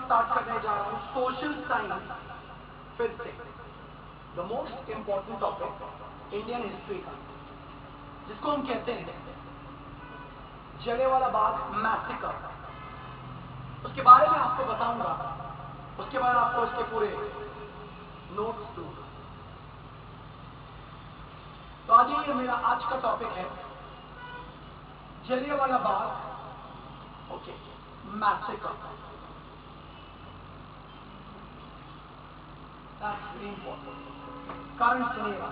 Start करने जा रहा हूं सोशल साइंस फिर से the most important topic Indian history का, जिसको हम कहते हैं जलियांवाला बाग मैसेकर। उसके बारे में आपको बताऊंगा, उसके बाद आपको इसके पूरे नोट्स दूंगा। तो आज ये मेरा आज का टॉपिक है जलियांवाला बाग ओके मैसेकर। कारण सुनिएगा,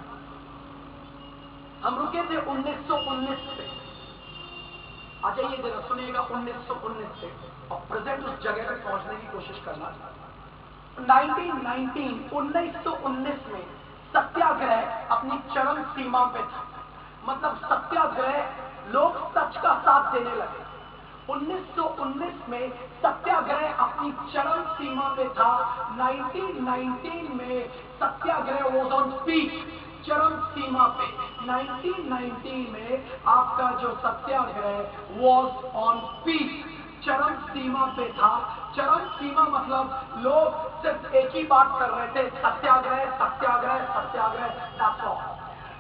हम रुके थे 1919 पे। आ जाइए जरा सुनिएगा 1919 से और प्रेजेंट उस जगह पे पहुंचने की कोशिश करना। 1919 में सत्याग्रह अपनी चरम सीमा पे था। मतलब सत्याग्रह लोग सच का साथ देने लगे। 1919 में सत्याग्रह अपनी चरम सीमा पे था। 1919 में सत्याग्रह वाज ऑन पीक, चरम सीमा पे। 1919 में आपका जो सत्याग्रह वाज ऑन पीक, चरम सीमा पे था। चरम सीमा मतलब लोग सिर्फ एक ही बात कर रहे थे, सत्याग्रह सत्याग्रह सत्याग्रह, दैट्स ऑल।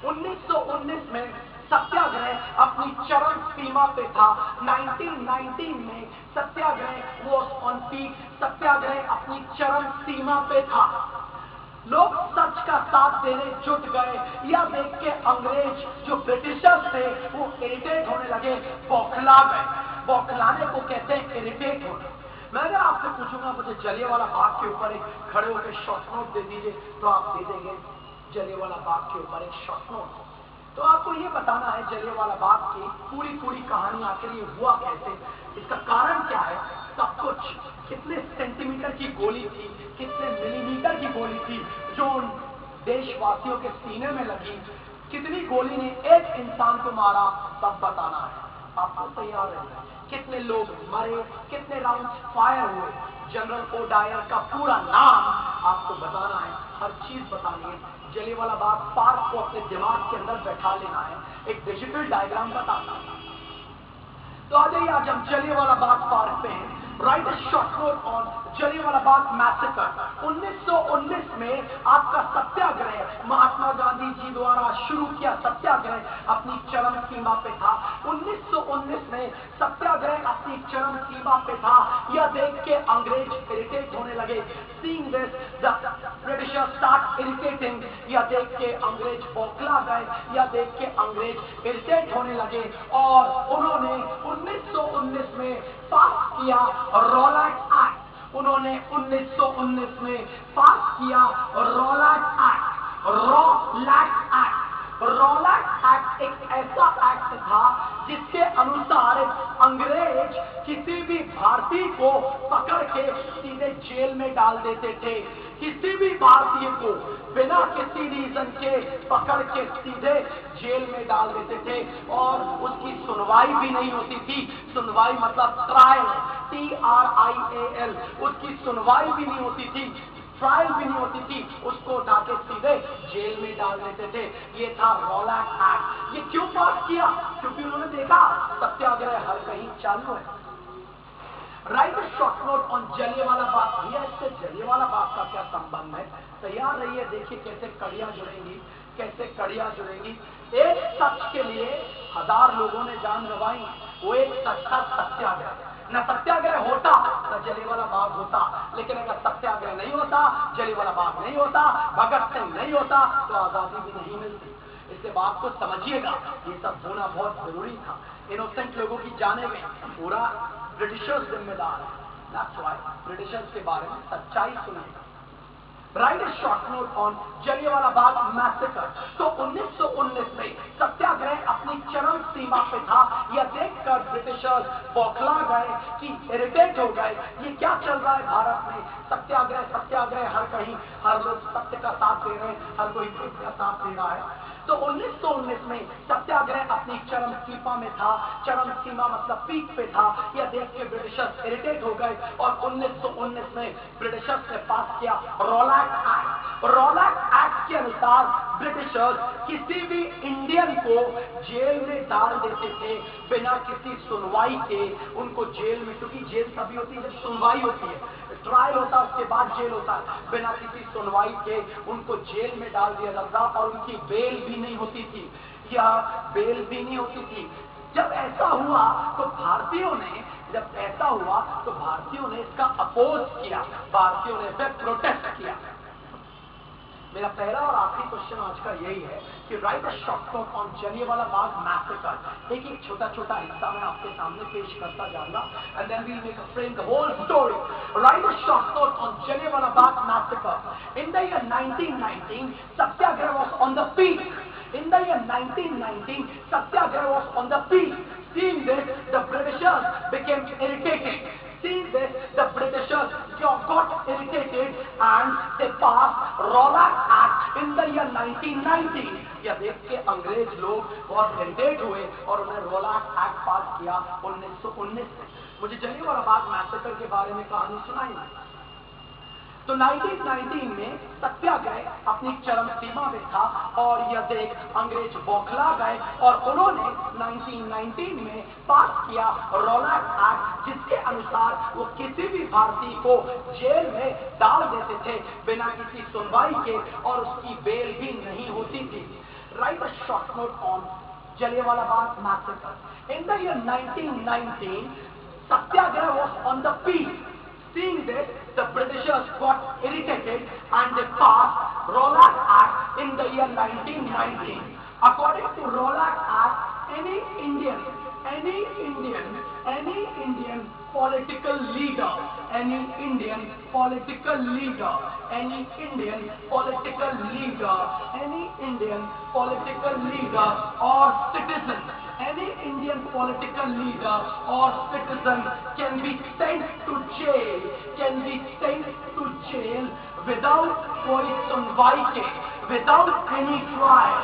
1919 में सत्याग्रह अपनी चरम सीमा पे था। 1919 में सत्याग्रह वाज ऑन पीक, सत्याग्रह अपनी चरम सीमा पे था। लोग सच का साथ देने जुट गए। यह देख के अंग्रेज जो ब्रिटिशर्स थे वो इरिटेट होने लगे, बौखला गए। बौखलाने को कहते हैं इरिटेट होना। मैं अगर आपसे पूछूंगा मुझे जलियांवाला बाग के ऊपर एक खड़े होकर शॉर्ट नोट दे दीजिए, तो आप दे देंगे जलियांवाला बाग के ऊपर एक शॉर्ट नोट। तो आपको ये बताना है जलियांवाला बाग की पूरी कहानी आखिर ये हुआ कैसे, इसका कारण क्या है, सब कुछ। कितने सेंटीमीटर की गोली थी, कितने मिलीमीटर की गोली थी जो उन देशवासियों के सीने में लगी, कितनी गोली ने एक इंसान को मारा, सब बताना है। आपको तैयार रहना है। कितने लोग मरे, कितने राउंड फायर हुए, जनरल ओडायर का पूरा नाम आपको बताना है, हर चीज बतानी है। जलियांवाला बाग पार्क को अपने दिमाग के अंदर बैठा लेना है, एक डिजिटल डायग्राम बताना है। तो आ जाइए, आज हम जलियांवाला बाग पार्क पे हैं। Right a short note on Jallianwala Bagh massacre. 1919 में आपका सत्याग्रह महात्मा गांधी जी द्वारा शुरू किया सत्याग्रह अपनी चरम सीमा पे था। 1919 में सत्याग्रह अपनी चरम सीमा पे था। यह देख के अंग्रेज इरिटेट होने लगे। Seeing this, the Britishers start irritating. यह देख के अंग्रेज बौखला गए, यह देख के अंग्रेज इरिटेट होने लगे और उन्होंने 1919 में पास किया रॉलैट एक्ट। उन्होंने 1919 में पास किया रॉलैट एक्ट। रॉलैट एक्ट, रॉलैट एक्ट एक ऐसा एक्ट था जिसके अनुसार अंग्रेज किसी भी भारतीय को पकड़ के सीधे जेल में डाल देते थे। किसी भी भारतीय को बिना किसी रीजन के पकड़ के सीधे जेल में डाल देते थे और उसकी सुनवाई भी नहीं होती थी। सुनवाई मतलब ट्रायल, TRIAL, उसकी सुनवाई भी नहीं होती थी, ट्रायल भी नहीं होती थी, उसको उठा के सीधे जेल में डाल देते थे। ये था रॉलैट एक्ट। ये क्यों पास किया? क्योंकि उन्होंने देखा सत्याग्रह हर कहीं चालू है। Write short note on Jallianwala Bagh. भैया इससे जलियांवाला बाग का क्या संबंध है? तैयार रहिए, देखिए कैसे कड़ियां जुड़ेंगी, कैसे कड़ियां जुड़ेंगी। एक सच के लिए 1000 लोगों ने जान गंवाई, वो एक सच था सत्याग्रह। न सत्याग्रह होता न जलियांवाला बाग होता, लेकिन अगर सत्याग्रह नहीं होता, जलियांवाला बाग नहीं होता, भगत सिंह नहीं होता, तो आजादी भी नहीं मिलती। इससे बात को समझिएगा, ये सब होना बहुत जरूरी था। इनोसेंट लोगों की जाने में पूरा ब्रिटिशर्स जिम्मेदार है। That's why ब्रिटिशर्स के बारे में सच्चाई सुनिएगा। Right A short note on Jallianwala Bagh massacre. तो 1919 में सत्याग्रह अपनी चरम सीमा पे था। यह देखकर ब्रिटिशर्स बौखला गए कि इरिटेट हो गए, ये क्या चल रहा है भारत में, सत्याग्रह सत्याग्रह हर कहीं, हर लोग सत्य का साथ दे रहे हैं, हर कोई सत्य का साथ दे रहा है। तो 1919 में सत्याग्रह अपनी चरम सीमा में था। चरम सीमा मतलब पीक पे था। यह देख के ब्रिटिशर्स इरिटेट हो गए और 1919 में ब्रिटिशर्स ने पास किया रॉलैट एक्ट। रॉलैट एक्ट के अनुसार ब्रिटिशर्स किसी भी इंडियन को जेल में डाल देते थे बिना किसी सुनवाई के। उनको जेल में, क्योंकि जेल तभी होती है जब सुनवाई होती है, ट्रायल होता है, उसके बाद जेल होता है। बिना किसी सुनवाई के उनको जेल में डाल दिया जाता और उनकी बेल भी नहीं होती थी, या बेल भी नहीं होती थी। जब ऐसा हुआ तो भारतीयों ने इसका अपोज किया, भारतीयों ने इस पर प्रोटेस्ट किया। मेरा पहला और आखिरी क्वेश्चन आज का यही है कि right a short note on Jallianwala Bagh massacre. एक एक छोटा छोटा हिस्सा मैं आपके सामने पेश करता जाऊंगा, and then we make a frame the whole story. Write a short note on Jallianwala Bagh massacre. In the year 1919 satyagraha was on the peak. In the year 1919, Satyagraha was on the peak. Seeing this, the Britishers became irritated. Seeing this, the Britishers got irritated and they passed Rowlatt Act in the year 1919. यह देख के अंग्रेज लोग बहुत irritate हुए और उन्हें रौलाट act पास किया 1919 में। मुझे जलियांवाला बाग मैसेकर के बारे में कहानी सुनाई। तो 1919 में सत्याग्रह अपनी चरम सीमा में था और यह देख अंग्रेज बौखला गए और उन्होंने 1919 में पास किया रौलाट एक्ट, जिसके अनुसार वो किसी भी भारतीय को जेल में डाल देते थे बिना किसी सुनवाई के और उसकी बेल भी नहीं होती थी। Right a short note on Jallianwala Bagh massacre. In the year 1919 satyagraha was on the peak. Seeing this, the Britishers got irritated and they passed Rowlatt Act in the year 1919. According to Rowlatt Act, any Indian political leader, any Indian political leader or citizen can be sent to jail without कोई सुनवाई के, without any trial,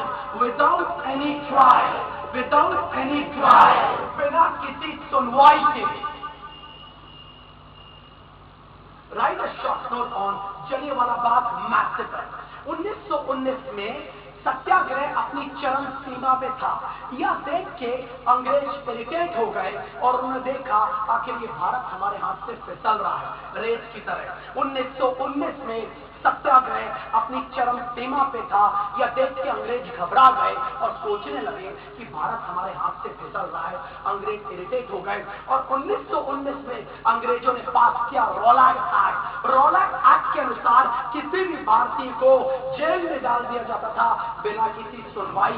बिना किसी सुनवाई के। Right a short note on Jallianwala Bagh massacre. 1919 में सत्याग्रह अपनी चरम सीमा पे था। यह देख के अंग्रेज इरिटेट हो गए और उन्होंने देखा आखिर ये भारत हमारे हाथ से फिसल रहा है रेत की तरह। 1919 में सत्याग्रह अपनी चरम सीमा पे था। यह देख के अंग्रेज घबरा गए और सोचने लगे कि भारत हमारे हाथ से फिसल रहा है। अंग्रेज इरिटेट हो गए और 1919 में अंग्रेजों ने पास किया रौलाट एक्ट। रौलाट एक्ट के अनुसार किसी भी भारतीय को जेल में डाल दिया जाता था बिना किसी सुनवाई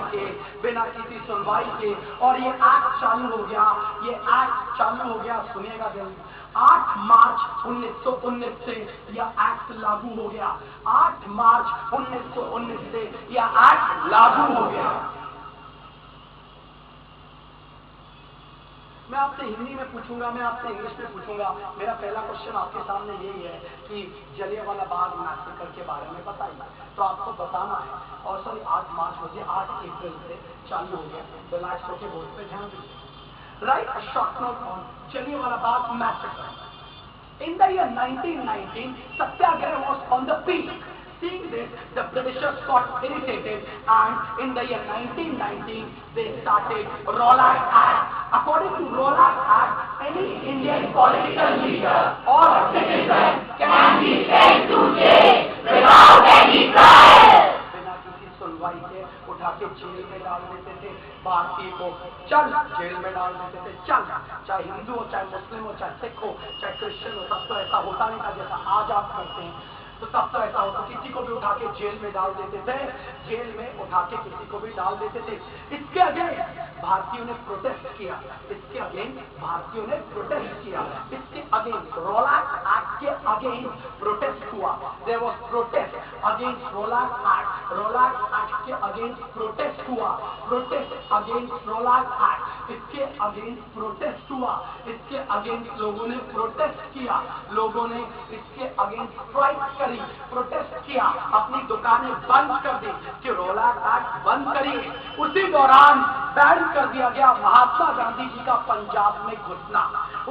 के। और ये एक्ट चालू हो गया, सुनिएगा जल्दी। 8 मार्च 1919 से यह एक्ट लागू हो गया। 8 मार्च 1919 से यह एक्ट लागू हो गया। मैं आपसे हिंदी में पूछूंगा, मैं आपसे इंग्लिश में पूछूंगा। मेरा पहला क्वेश्चन आपके सामने यही है कि जलियांवाला बाग मैसेकर के बारे में बताइए। तो आपको बताना है, और सॉरी 8 मार्च हो गया, 8 अप्रैल से चालू हो गया। तो लास्ट के वोट पे ध्यान दीजिए। Write a short note on Jallianwala Bagh massacre. In the year 1919, Satyagraha was on the peak. Seeing this, the Britishers got irritated, and in the year 1919, they started Rowlatt Act. According to Rowlatt Act, any Indian political leader or citizen can be sent to jail without any trial. बिना किसी सुनवाई के उठा के jail में डाल देते थे भारतीय को। चल जेल में डाल देते थे, चल, चाहे हिंदू हो, चाहे मुस्लिम हो, चाहे सिख हो, चाहे क्रिश्चियन हो। तब तो ऐसा होता नहीं था जैसा आज आप करते हैं। तो तब तो ऐसा होता, किसी को भी उठा के जेल में डाल देते थे, जेल में उठा के किसी को भी डाल देते थे। इसके अगेंस्ट भारतीयों ने प्रोटेस्ट किया, इसके अगेंस्ट रौलाट एक्ट के अगेंस्ट प्रोटेस्ट हुआ। There was protest against Rowlatt Act. Rowlatt Act के अगेंस्ट प्रोटेस्ट हुआ। प्रोटेस्ट अगेंस्ट रौलाट एक्ट, इसके अगेंस्ट प्रोटेस्ट हुआ। इसके अगेंस्ट लोगों ने प्रोटेस्ट किया, लोगों ने इसके अगेंस्ट स्ट्राइक करी, प्रोटेस्ट किया, अपनी दुकानें बंद कर दी कि रौलाट एक्ट बंद करिए। उसी दौरान बैन कर दिया गया महात्मा गांधी जी का पंजाब में घुसना।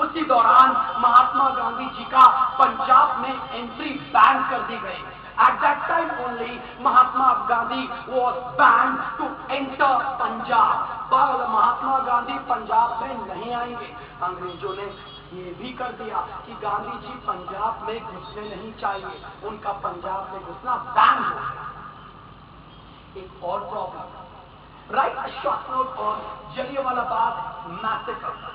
उसी दौरान महात्मा गांधी जी का पंजाब में एंट्री बैन कर दी गई। At that time only, Mahatma Gandhi was banned to enter Punjab. Mahatma Gandhi Punjab में नहीं आएंगे। अंग्रेजों ने ये भी कर दिया कि गांधी जी पंजाब में घुसने नहीं चाहिए, उनका पंजाब में घुसना बैन हो गया। एक और problem, right a short note on Jallianwala Bagh massacre.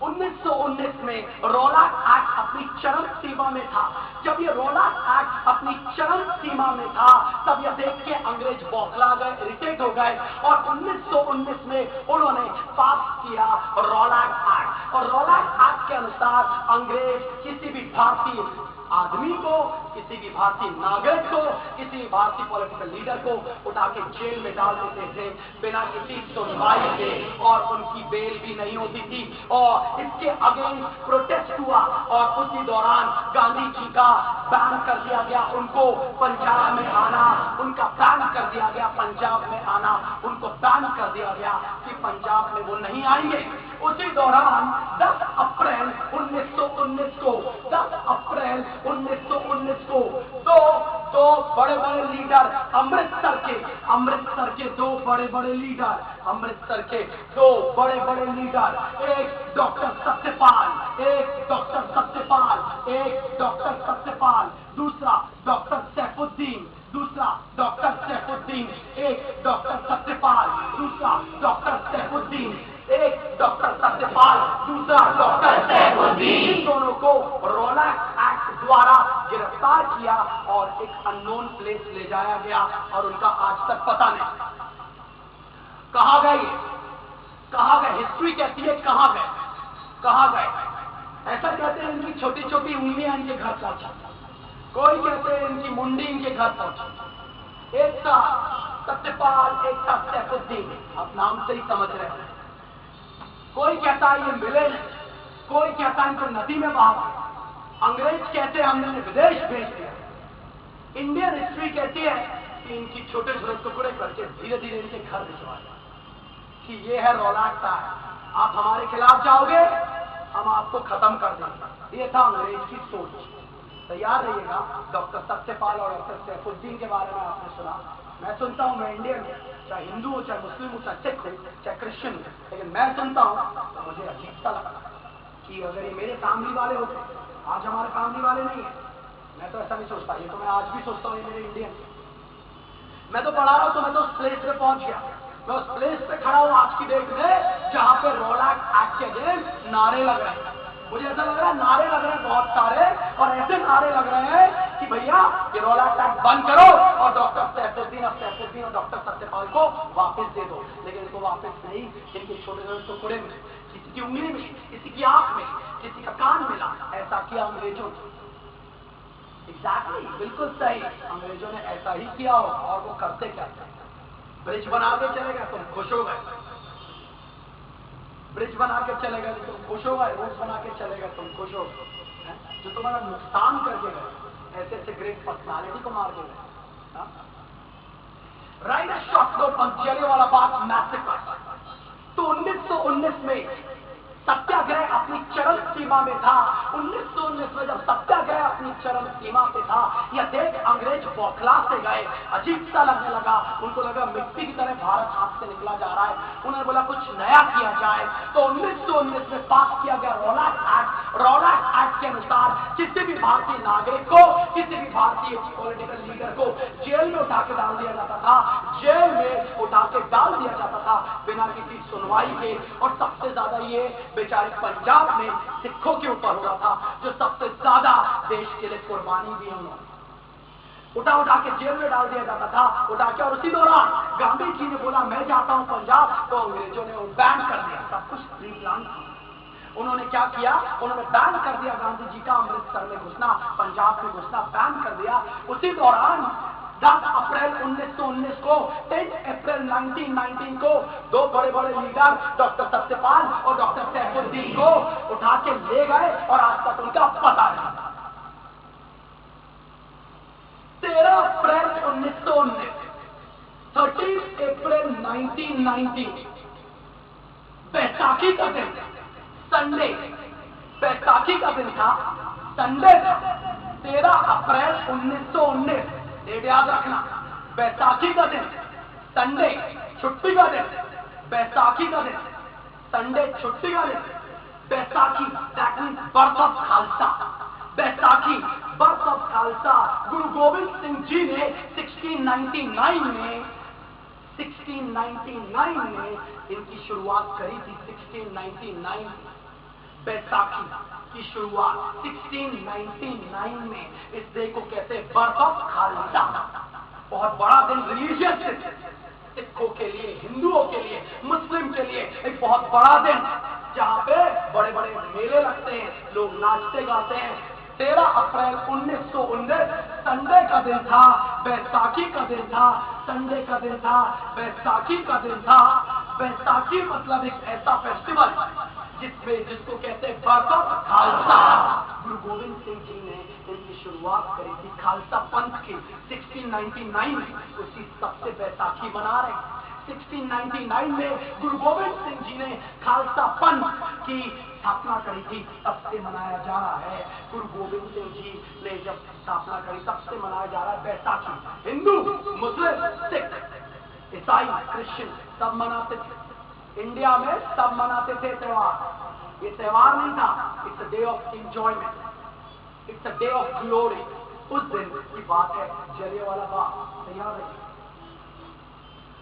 1919 में रौलाक एक्ट अपनी चरम सीमा में था। जब ये रौलाक एक्ट अपनी चरम सीमा में था, तब यह देख के अंग्रेज बौखला गए, इरिटेट हो गए, और 1919 में उन्होंने पास किया रौलाक एक्ट। और रौलाक एक्ट के अनुसार अंग्रेज किसी भी भारतीय आदमी को, किसी भी भारतीय नागरिक को, किसी भी भारतीय पॉलिटिकल लीडर को उठा के जेल में डाल देते थे बिना किसी सुनवाई के, और उनकी बेल भी नहीं होती थी। और इसके अगेंस्ट प्रोटेस्ट हुआ, और उसी दौरान गांधी जी का बैन कर दिया गया, उनको पंजाब में आना, उनका बैन कर दिया गया पंजाब में आना, उनको बैन कर दिया गया कि पंजाब में वो नहीं आएंगे। उसी दौरान 10 अप्रैल 1919 को 10 अप्रैल 1919 को दो बड़े बड़े लीडर अमृतसर के दो बड़े बड़े लीडर, अमृतसर के दो बड़े बड़े लीडर, एक डॉक्टर सत्यपाल, दूसरा डॉक्टर सैफुद्दीन, एक डॉक्टर सत्यपाल, दूसरा डॉक्टर सैफुद्दीन, एक डॉक्टर सत्यपाल, दूसरा डॉक्टर सैफुद्दीन, इन दोनों को रौलाक एक्ट द्वारा गिरफ्तार किया और एक अननोन प्लेस ले जाया गया, और उनका आज तक पता नहीं कहां गए। हिस्ट्री कहती है कहां गए। ऐसा कहते हैं इनकी छोटी छोटी उंगलियां इनके घर पहुंचा, कोई कहते हैं इनकी मुंडी इनके घर पहुंची। एक था सत्यपाल, एक था सैफुद्दीन, आप नाम से ही समझ रहे हैं। कोई कहता है ये मिले नहीं, कोई कहता है इनको नदी में बहा दिया, अंग्रेज कहते हैं हमने विदेश भेज दिया। इंडियन हिस्ट्री कहती है कि इनकी छोटे छोटे टुकड़े करके धीरे धीरे इनके घर भिजवा दिया कि ये है रौलाक का है, आप हमारे खिलाफ जाओगे हम आपको खत्म कर देंगे। ये था अंग्रेज की सोच। तैयार रहिएगा। डॉक्टर सत्यपाल और डॉक्टर सैफुद्दीन के बारे में आपने सुना, मैं सुनता हूं, मैं इंडियन हूं, चाहे हिंदू हो, चाहे मुस्लिम हो, चाहे सिख हो, चाहे क्रिश्चियन हो, लेकिन मैं सुनता हूं तो मुझे अजीब सा लगा कि अगर ये मेरे फैमिली वाले होते, आज हमारे फैमिली वाले नहीं है, मैं तो ऐसा नहीं सोचता, ये तो मैं आज भी सोचता हूँ ये मेरे इंडियन। मैं तो पढ़ा रहा हूं, तो मैं तो उस प्लेस पे पहुंच गया, मैं उस प्लेस पे खड़ा हूं आज की डेट में जहां पे रौलाक एक्ट के अगेंस्ट नारे लग रहे हैं। मुझे ऐसा लग रहा है नारे लग रहे हैं बहुत सारे, और ऐसे नारे लग रहे हैं कि भैया ये रौलाक एक्ट बंद करो और डॉक्टर सैफुद्दीन और डॉक्टर सत्यपाल को वापस दे दो। लेकिन इनको वापस नहीं, इनके छोटे छोटे टुकड़े में, किसी की उंगली में, किसी की आंख में, किसी का कान मिला, ऐसा किया अंग्रेजों ने। एग्जैक्टली, बिल्कुल सही, अंग्रेजों ने ऐसा ही किया हो। और वो करते क्या थे? ब्रिज बना के चले गए, तुम खुश हो गए, ब्रिज बना के चले गए तुम खुश हो गए, रोड बना के चले गए तुम खुश हो गए। जो तुम्हारा नुकसान करके गए, ऐसे ऐसे ग्रेट पर्सनालिटी को मार के गए। Right a short note on Jallianwala Bagh massacre. तो 1919 में सत्याग्रह अपनी चरम सीमा में था। 1919 में जब सत्याग्रह अपनी चरम सीमा पे था, यह देख अंग्रेज बौखला से गए, अजीब सा लगने लगा, उनको लगा मिट्टी की तरह भारत हाथ से निकला जा रहा है। उन्होंने बोला कुछ नया किया जाए, तो 1919 में पास किया गया रौलाक एक्ट। रौलाक एक्ट के अनुसार किसी भी भारतीय नागरिक को, किसी भी भारतीय पॉलिटिकल लीडर को जेल में उठा के डाल दिया जाता था, जेल में उठा के डाल दिया जाता था बिना किसी सुनवाई के। और सबसे ज्यादा ये बेचारे पंजाब में सिखों के ऊपर हुआ था, जो सबसे ज्यादा देश के लिए कुर्बानी दी उन्होंने। उठा के जेल में डाल दिया जाता था, उठा के। और उसी दौरान गांधी जी ने बोला मैं जाता हूं पंजाब, तो अंग्रेजों ने वो बैन कर दिया। सब कुछ प्री प्लान था। उन्होंने क्या किया? उन्होंने बैन कर दिया गांधी जी का अमृतसर में घुसना, पंजाब में घुसना बैन कर दिया। उसी दौरान 10 अप्रैल 1919 को, 10 अप्रैल 1919 को दो बड़े बड़े लीडर डॉक्टर सत्यपाल और डॉक्टर सैफुद्दीन को उठा के ले गए, और आज तक उनका पता नहीं। 13 अप्रैल 1919, 13 अप्रैल 1919, बैसाखी का दिन, संडे, बैसाखी का दिन था, संडे था। 13 अप्रैल 1919, डेट याद रखना, बैसाखी का दिन, संडे, छुट्टी का दिन, बैसाखी का दिन, संडे छुट्टी का दिन, Baisakhi, that means birth of Khalsa. Baisakhi, birth of Khalsa. गुरु गोविंद सिंह जी ने 1699 में इनकी शुरुआत करी थी। 1699 बैसाखी की शुरुआत 1699 में। इस डे को कहते हैं बर्थ ऑफ खालसा। बहुत बड़ा दिन रिलीजियस सिखों के लिए, हिंदुओं के लिए, मुस्लिम के लिए एक बहुत बड़ा दिन, जहां पे बड़े बड़े मेले लगते हैं, लोग नाचते गाते हैं। 13 अप्रैल 1919 संडे का दिन था, बैसाखी का दिन था। संडे का दिन था, बैसाखी का दिन था। बैसाखी मतलब एक ऐसा फेस्टिवल जिसको कहते हैं बर्थ ऑफ खालसा। गुरु गोविंद सिंह जी ने इनकी शुरुआत करी थी खालसा पंथ की 1699 में। उसी सबसे बैसाखी मना रहे हैं। 1699 में गुरु गोविंद सिंह जी ने खालसा पंथ की स्थापना करी थी, तब से मनाया जा रहा है। गुरु गोविंद सिंह जी ने जब स्थापना करी तब से मनाया जा रहा है बैसाखी। हिंदू, मुस्लिम, सिख, ईसाई, क्रिश्चियन सब मनाते थे। इंडिया में सब मनाते थे त्योहार। ये त्योहार नहीं था, it's a day of enjoyment, it's a day of glory. उस दिन की बात है, जलियांवाला बाग। तैयार है?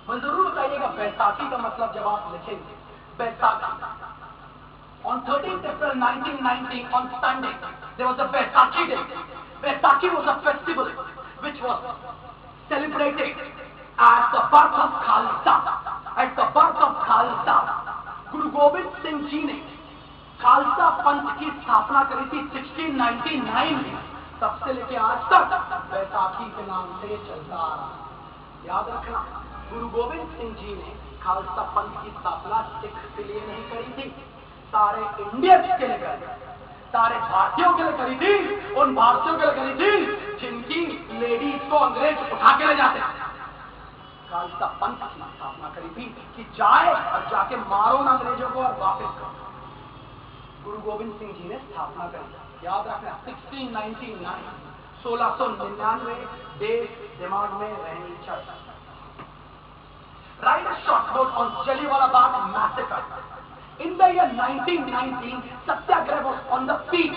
मुझे जरूर बताइएगा बैसाखी का मतलब जब आप लिखेंगे। Baisakhi on 13th April 1919 on Sunday there was a Baisakhi day. Baisakhi was a festival which was celebrated as the birth of Khalsa. At the birth of Khalsa, गुरु गोविंद सिंह जी ने खालसा पंथ की स्थापना करी थी 1699 में। तब से लेके आज तक बैसाखी के नाम से चलता आ रहा है। याद रखना, गुरु गोविंद सिंह जी ने खालसा पंथ की स्थापना सिख के लिए नहीं करी थी, सारे इंडियंस के लिए करी, सारे भारतीयों के लिए करी थी। उन भारतीयों के लिए करी थी जिनकी लेडीज को अंग्रेज उठा के ले जाते। खालसा पंथ की स्थापना करी थी कि जाए और जाके मारो ना अंग्रेजों को और वापस करो। गुरु गोविंद सिंह जी ने स्थापना करी। याद रखना 1699, 1699 डेट दिमाग में रहनी चाहिए। Write a short note on Jallianwala Bagh massacre. In the year 1919, Satyagraha was on the peak.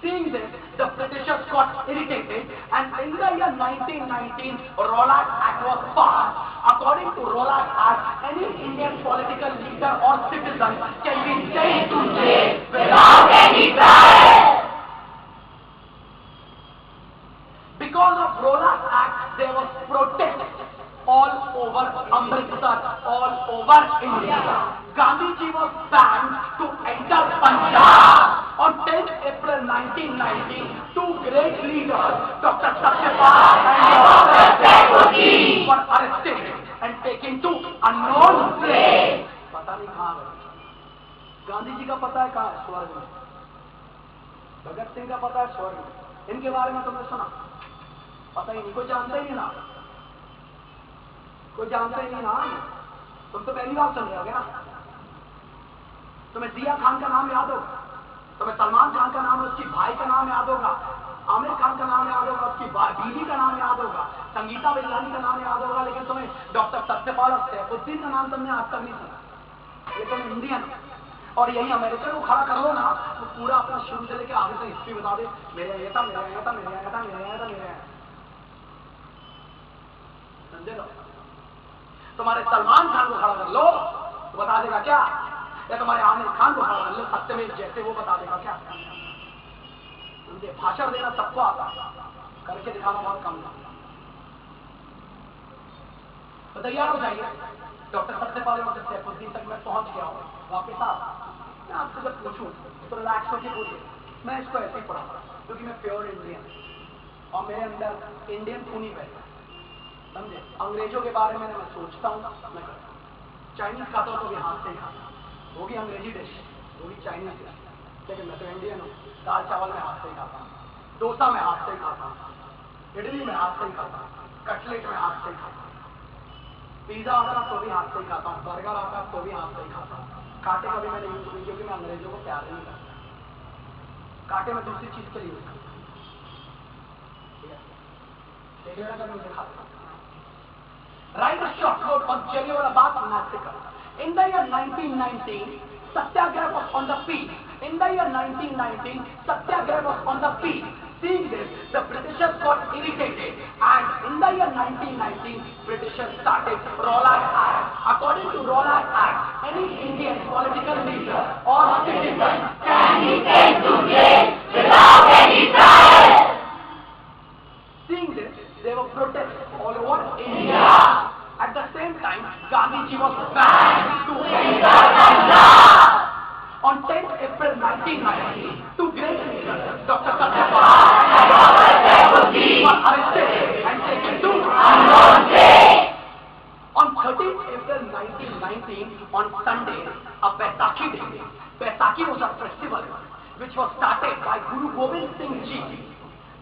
Seeing this, the Britishers got irritated, and in the year 1919, Rowlatt Act was passed. According to Rowlatt Act, any Indian political leader or citizen can be sent to jail without any trial. Because of Rowlatt Act, there was protest all over Amritsar, all over India. Gandhi ji was banned to enter Punjab. On 10th April 1919, two great leaders, Dr. Satyapal and Dr. Sarkozy, were arrested and taken to unknown place. पता नहीं कहाँ गए। गांधी जी का पता है कहाँ है? स्वर्ग में। भगत सिंह का पता है स्वर्ग में। इनके बारे में तुमने सुना? पता ही नहीं, कोई जानता ही नहीं ना, कोई जानता ही नहीं ना। तुम तो पहली बार सुन रहे होगे ना। तुम्हें जिया खान का नाम याद होगा, तुम्हें सलमान खान का नाम, उसकी भाई का नाम याद होगा, आमिर खान का नाम याद होगा, उसकी बीवी का नाम याद होगा, संगीता बिरलानी का नाम याद होगा, लेकिन तुम्हें डॉक्टर सत्यपाल और सैफुद्दीन का नाम तुमने आज तक नहीं सुना। ये तुम इंडियन और यही अमेरिकन को खड़ा कर लो ना, तो पूरा अपना शुरू से लेकर आगे से हिस्ट्री बता दे। मेरे ये था, मेरा ये था, मेरा ये था, मेरा ये था, मेरा ये। समझे लो? तुम्हारे सलमान खान को खड़ा कर लो तो बता देगा क्या, या तुम्हारे आमिर खान को खड़ा कर लो सत्यमेव जैसे, वो बता देगा क्या। मुझे भाषण देना सबको आता, करके दिखाना बहुत कम था। तो तैयार हो जाइए, डॉक्टर सत्यपाल और सैफुद्दीन तक मैं पहुंच गया हूँ। वापिस आ, मैं आपसे जब पूछूं तो रिलैक्स होकर पूछिए। मैं इसको ऐसे ही पढ़ाऊंगा क्योंकि मैं प्योर इंडियन और मेरे अंदर इंडियन खून ही बहता है। समझे? अंग्रेजों के बारे में मैं सोचता हूँ, मैं चाइनीज खाता हूँ तो भी हाथ से ही खाता हूँ, वो भी अंग्रेजी डिश, वो भी चाइनीज डिश, लेकिन मैं तो इंडियन हूँ। दाल चावल में हाथ से ही खाता हूँ, डोसा में हाथ से ही खाता हूँ, इडली में हाथ से ही खाता हूँ, कटलेट में हाथ से ही खाता हूँ, पिज्जा आता तो भी हाथ से ही खाता हूँ, बर्गर आता तो भी हाथ से ही खाता हूँ। कांटे का भी मैंने यूज नहीं, क्योंकि मैं अंग्रेजों को प्यार नहीं करता। कांटे में दूसरी चीज के लिए यूज करता हूँ, का भी खाता हूँ। Write a short note on Jallianwala Bagh massacre. In the year 1919, Satyagraha was on the peak. In the year 1919, Satyagraha was on the peak. Seeing this, the Britishers got irritated, and in the year 1919, Britishers started Rowlatt Act. According to Rowlatt Act, any Indian political leader or citizen can be taken to jail without any trial. Seeing this, there were protests all over India. At the same time, Gandhiji was banned to on 10th April 1990, two great leaders, Dr. Satyapal and Dr. Satyapati, were arrested and taken to unknown jail. On 13th April 1919, on Sunday, a Baisakhi Day. Baisakhi was a festival which was started by Guru Gobind Singh Ji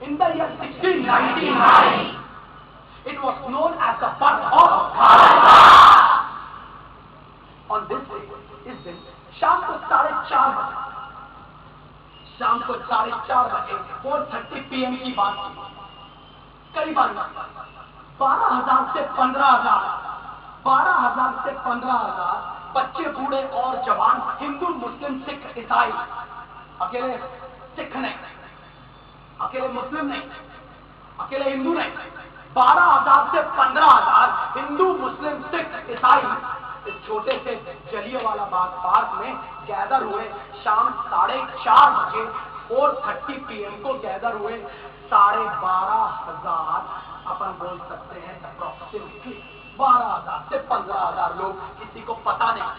in the year 1699. It was known as the birth of Bharata. On this day, इस दिन शाम को 4:30 बजे, शाम को 4:30 बजे 4:30 PM की बात थी। करीबन 12,000 से 15,000 बच्चे, बूढ़े और जवान, हिंदू, मुस्लिम, सिख, ईसाई, अकेले सिख नहीं, अकेले मुस्लिम नहीं, अकेले हिंदू नहीं, 12,000 से 15,000 हिंदू, मुस्लिम, सिख, ईसाई इस छोटे से जलियांवाला बाग पार्क में गैदर हुए। शाम 4:30 बजे 4:30 PM को गैदर हुए। 12,500 अपन बोल सकते हैं अप्रोक्सीमेटली 12,000 से 15,000 लोग, किसी को पता नहीं।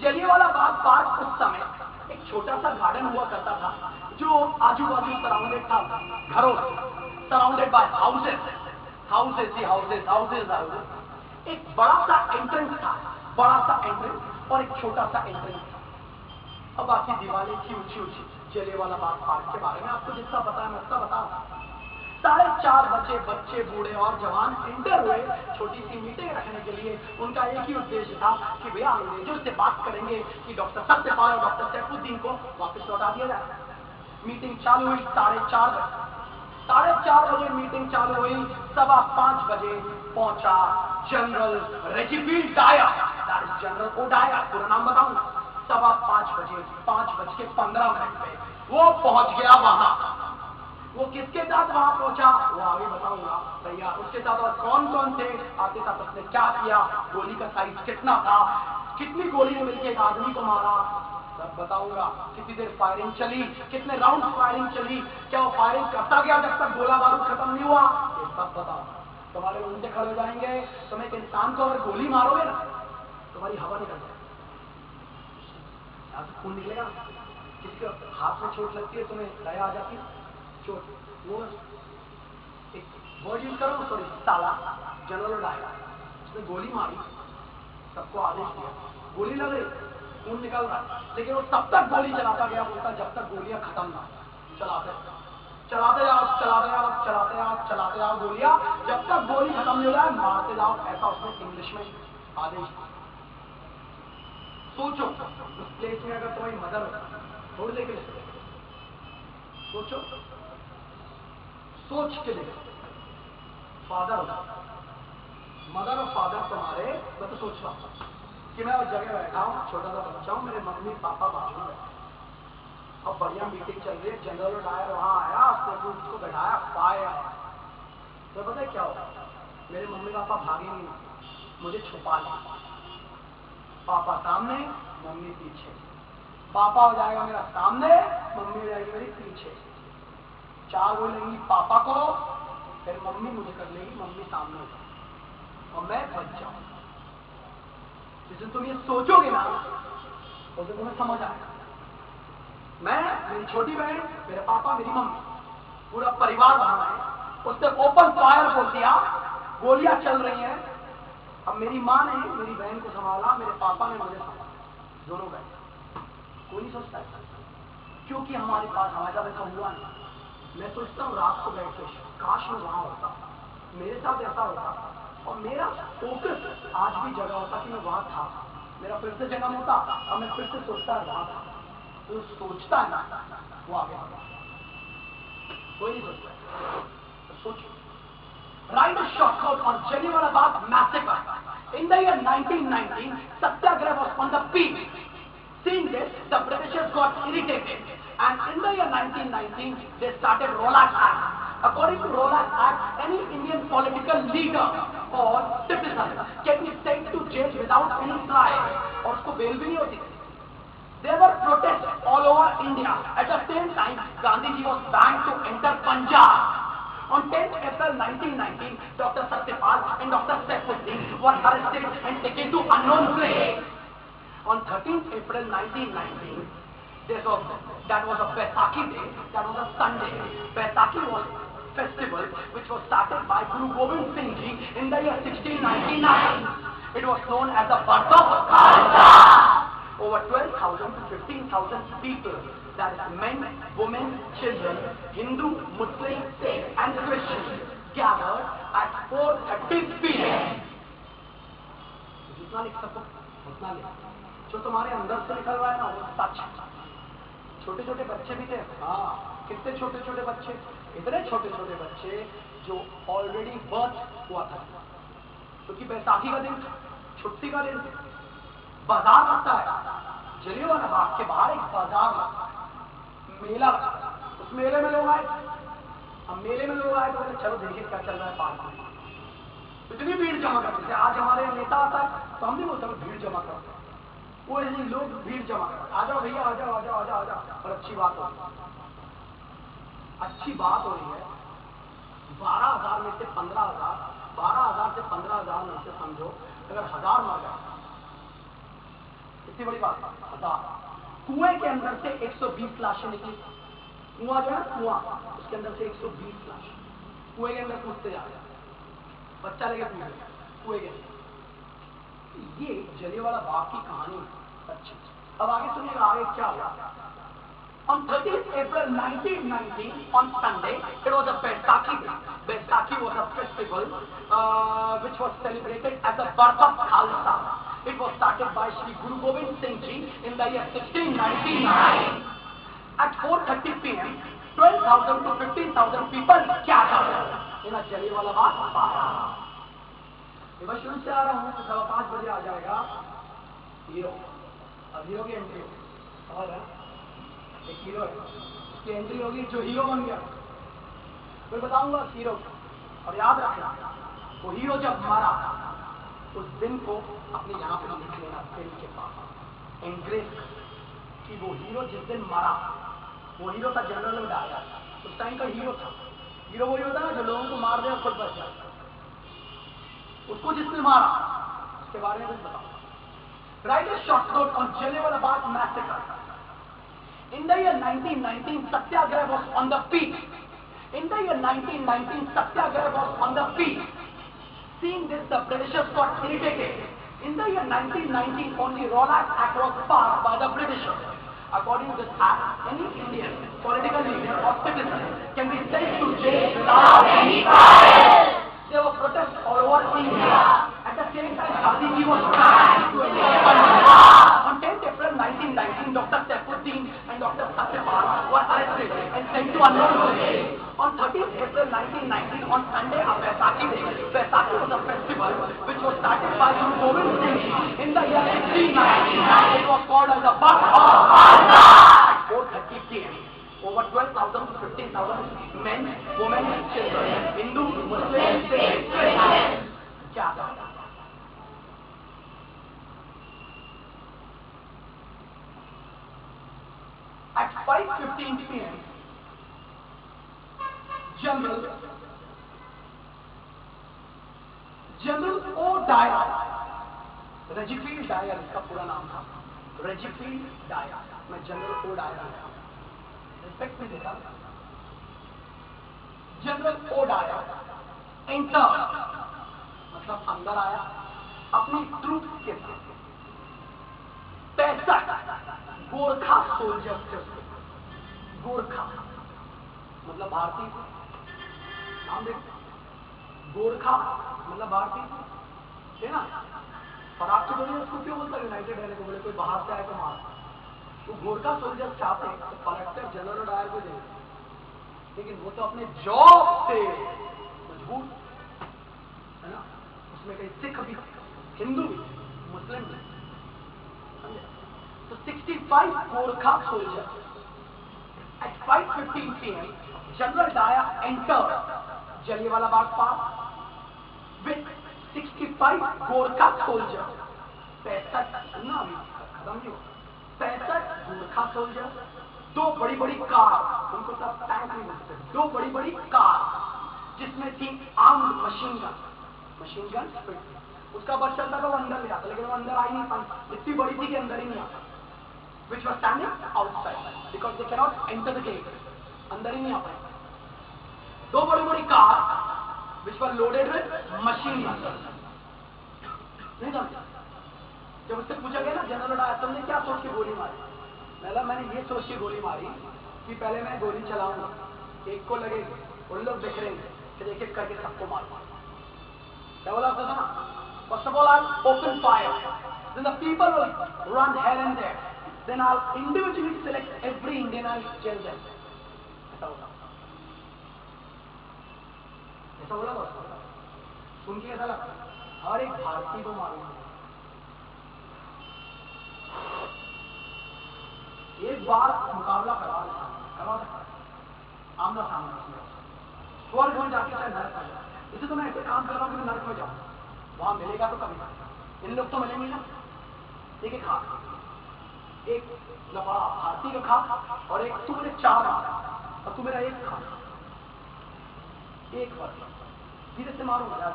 जलियांवाला बाग पार्क उस समय एक छोटा सा गार्डन हुआ करता था जो आजू बाजू सराउंडेड था घरों, सराउंडेड बाय हाउसेस। एक बड़ा सा एंट्रेंस था, और एक छोटा सा एंट्रेंस था। अब बाकी दीवारें थी ऊंची जलियांवाला बाग पार्क के बारे में आपको जितना पता है मैं उतना बता रहा हूं। 4:30 बजे बच्चे, बूढ़े और जवान एंटर हुए छोटी सी मीटिंग रखने के लिए। उनका एक ही उद्देश्य था कि भैया अंग्रेजों से बात करेंगे कि डॉक्टर सत्यपाल और डॉक्टर सैफुद्दीन को वापस लौटा दिया जाए। मीटिंग चालू हुई 4:30 बजे। 4:30 बजे मीटिंग चालू हुई। 5:15 बजे पहुंचा general regiment Dyer, general O'Dwyer, पूरा नाम बताऊंगा। 5:15 बजे 5:15 पे वो पहुंच गया वहां। वो किसके साथ वहां पहुंचा वो आगे बताऊंगा भैया। उसके साथ और कौन कौन थे, आपके साथ उसने क्या किया, गोली का साइज कितना था, कितनी गोलियां मिलकर एक आदमी को मारा, सब बताऊंगा। कितनी देर फायरिंग चली, कितने राउंड फायरिंग चली, क्या वो फायरिंग करता गया जब तक गोला बारूद खत्म नहीं हुआ, ये सब बताऊंगा। तुम्हारे उनसे खड़े हो जाएंगे। तुम एक इंसान को अगर गोली मारोगे ना, तुम्हारी हवा निकल जाएगी, यहां से खून निकलेगा। किसी को हाथ में चोट लगती है, तुम्हें दया आ जाती है, चोट, वो एक वर्ड यूज करो, सॉरी, साला जनरल डायर, उसने गोली मारी, सबको आदेश दिया, गोली लग रही, खून निकल रहा है, लेकिन वो तब तक गोली चलाता गया, बोलता जब तक गोलियां खत्म ना, चलाते जाओ गोलियां, जब तक गोली खत्म नहीं हो जाए मारते जाओ। ऐसा उसने इंग्लिश में आदेश दिया। सोचो उस प्लेस में अगर तुम्हारी मदर हो, थोड़ी देर के लिए सोचो, सोच के देखो, फादर हो, मदर और फादर तुम्हारे, मैं तो सोच रहा हूं कि मैं उस जगह बैठा हूं, छोटा सा बच्चा हूं, मेरे मम्मी पापा बाजू में, अब बढ़िया मीटिंग चल रही है, जनरल डायर वहां आया, उसने उसको बैठाया, पाया, तो पता है क्या होगा, मेरे मम्मी पापा भागे नहीं, मुझे छुपा लिया, पापा सामने, मम्मी पीछे, पापा हो जाएगा मेरा सामने, मम्मी हो जाएगी मेरी पीछे, 4 गोली लगेंगी पापा को, फिर मम्मी मुझे कर लेगी, मम्मी सामने हो जाएगी और मैं बच जाऊंगा। जिस दिन तुम ये सोचोगे ना, उस दिन तुम्हें समझ आएगा। मैं, मेरी छोटी बहन, मेरे पापा, मेरी मम्मी, पूरा परिवार वहां है, उसने ओपन फायर बोल दिया, गोलियां चल रही हैं। अब मेरी माँ ने मेरी बहन को संभाला, मेरे पापा ने मुझे संभाला, दोनों गए। कोई नहीं सोचता है, क्योंकि हमारे पास हमारा ऐसा हुआ नहीं। मैं सोचता हूँ रात को बैठ के काश मैं वहां होता, मेरे साथ ऐसा होता और मेरा फोकस आज भी जगह होता कि मैं वहां था, मेरा फिर से जन्म होता और मैं फिर से सोचता वहां था। तो सोचता है ना, वो आगे होगा, कोई नहीं सोचता। तो सोचो, write a short note on Jallianwala Bagh massacre. In the year 1919, Satyagraha was on the peak. Seeing this, the Britishers got irritated, and in the year 1919, they started Rowlatt Act. According to Rowlatt Act, any Indian political leader or citizen can be sent to jail without any trial, और उसको bell भी नहीं होती थी. There were protests all over India. At the same time, Gandhiji was banned to enter Punjab. On 10th April 1919, Dr. Satyapal and Dr. Saifuddin were arrested and taken to unknown place. On 13th April 1919, that was a Baisakhi day, that was a Sunday. Baisakhi was festival which was started by Guru Gobind Singh Ji in the year 1699. It was known as the birth of Khalsa. Over 12,000 to 15,000 people, that is men, women, children, Hindu, Muslim, Sikh and Christian, gathered at 4:30 p.m. जितना लिख सको उतना लिख. जो तुम्हारे अंदर से निकल रहा है ना वो सच. छोटे छोटे बच्चे भी थे. हाँ, कितने छोटे छोटे बच्चे, इतने छोटे छोटे बच्चे जो ऑलरेडी बर्थ हुआ था, क्योंकि बैसाखी का दिन छुट्टी का दिन. बाजार लगता है, जलियांवाला बाग के बाहर एक बाजार लगता है, मेला लगता है. उस मेले में लोग आए. अब मेले में लोग आए तो बोले चलो देखिए क्या चल रहा है पार्क में. इतनी भीड़ जमा करते थे. आज हमारे नेता आता है तो हम नहीं बोलते भीड़ जमा करते, वो ऐसे लोग भीड़ जमा करते. आ जाओ भैया, आ जाओ आ जाओ आ जाओ आ जाओ. और अच्छी बात हो रही है. 12,000 में से 15,000, 12,000 से 15,000 में से समझो अगर 1,000 मर जाए, इतनी बड़ी बात. 1000 कुएं के अंदर से 120 लाशें निकली. कुआं जो है कुआं, उसके अंदर से 120 लाश कुएं के अंदर कूदते जा रहे. बच्चा लेके कूद कुएं के अंदर. ये जलियांवाला बाग की कहानी अच्छी. अब आगे सुनिएगा आगे क्या हुआ. On 13th April 1919, on Sunday, it was a Baisakhi day. Baisakhi was a festival which was celebrated as the birth of Khalsa. It was started by Shri Guru Gobind Singh Ji in the year 1699. At 4:30 p.m., 12,000 to 15,000 people gathered in a Jallianwala Bagh. मैं शुरू से आ रहा हूँ तो 5:15 बजे आ जाएगा hero. अब hero की एंट्री होगी. और एक हीरो है, उसकी एंट्री होगी जो हीरो बन गया. मैं बताऊंगा हीरो. और याद रखना, वो हीरो जब मारा उस दिन को अपने यहाँ पे लिख लेना पेन के पास एंग्रेज कि वो हीरो जिस दिन मरा, वो हीरो था जनरल डायर. उस टाइम का हीरो था. हीरो वही होता है जो लोगों को मार दे और खुद बच जाए. उसको जिसने मारा उसके बारे में कुछ बताओ. Write a short note on Jallianwala Bagh massacre. In the year 1919, Satyagraha was on the peak. In the year 1919, Satyagraha was on the peak. Seeing this, the Britishers got irritated. In the year 1919, only Rowlatt Act was passed by the Britishers. According to this act, any Indian political leader or citizen can be sent to jail without any trial. There were protests all over India. At the same time, Gandhiji was banned to enter Punjab. On 10th April 1919, Dr. Saifuddin and Dr. Satyapal were arrested and sent to unknown place. On 13th April 1919, on Sunday, a Baisakhi day. Baisakhi was a festival which was started by Guru Gobind Singh Ji in the year 1699. It was called as the birth of Khalsa. At 4:30 p.m. over 12,000 to 15,000 men, women, children, Hindu, Muslim, Sikh, Christian, gathered. At 5:15 p.m., General O. Dyer, Regifield Dyer इसका पूरा नाम था. Regifield Dyer. मैं general O. Dyer आया, respect में देता. General O. Dyer enter मतलब अंदर आया अपनी ट्रूप के साथ. 65 गोरखा सोल्जर्स थे. गोरखा मतलब भारतीय. नाम देख, गोरखा मतलब भारतीय है ना. और आपके बोलिए उसको क्यों बोलता है यूनाइटेड रहने को. बोले कोई बाहर से आए तो मार. तो गोरखा सोल्जर्स चाहते तो कलेक्टर जनरल डायर को देंगे, लेकिन वो तो अपने जॉब से मजबूर है ना. उसमें कई सिख भी, हिंदू भी, मुस्लिम भी. So 65 Gorkha soldiers. At 5:15 p.m., General Daya entered Jallianwala Bagh Park with 65 Gorkha soldiers. 65 Gorkha soldier, दो बड़ी बड़ी कार, उनको सब टैंक नहीं बोलते, दो बड़ी बड़ी कार जिसमें थी आर्म्ड मशीन गन। उसका बस चलता था, वो अंदर ले आता, लेकिन वो अंदर आई नहीं पाई, इतनी बड़ी थी कि अंदर ही नहीं आता। Which was standing outside because they cannot enter the gate. अंदर ही नहीं आ पाए। दो बड़ी बड़ी car which were loaded with machine guns. नहीं जानते। जब उससे पूछा गया ना जनरल डायर तुमने क्या सोच के गोली मारी, मैंने ये सोच के गोली मारी कि पहले मैं गोली चलाऊंगा, एक को लगेगी, उन लोग बिखरेंगे, फिर एक एक करके सबको मारूंगा। क्या बोला आपने सुना? First of all, I'll open fire. Then the people will run here and there. Then I'll individually select every Indian and kill them. ऐसा बोला बस। सुन के ऐसा लगता हर एक भारतीय को मारूंगा। एक बार मुकाबला करवा सकता, आमना सामना स्वर्ग में जाके चाहे नरक में जाओ। इसे तो मैं ऐसे काम कर रहा हूँ कि मैं नरक में जाऊँ, वहां मिलेगा तो कभी। इन लोग तो मिलेंगे ना। एक एक हाथ, एक लफड़ा भारतीय का खा और एक तू मेरे 4 हाथ और तू मेरा एक खा, एक बार धीरे से मारूंगा। याद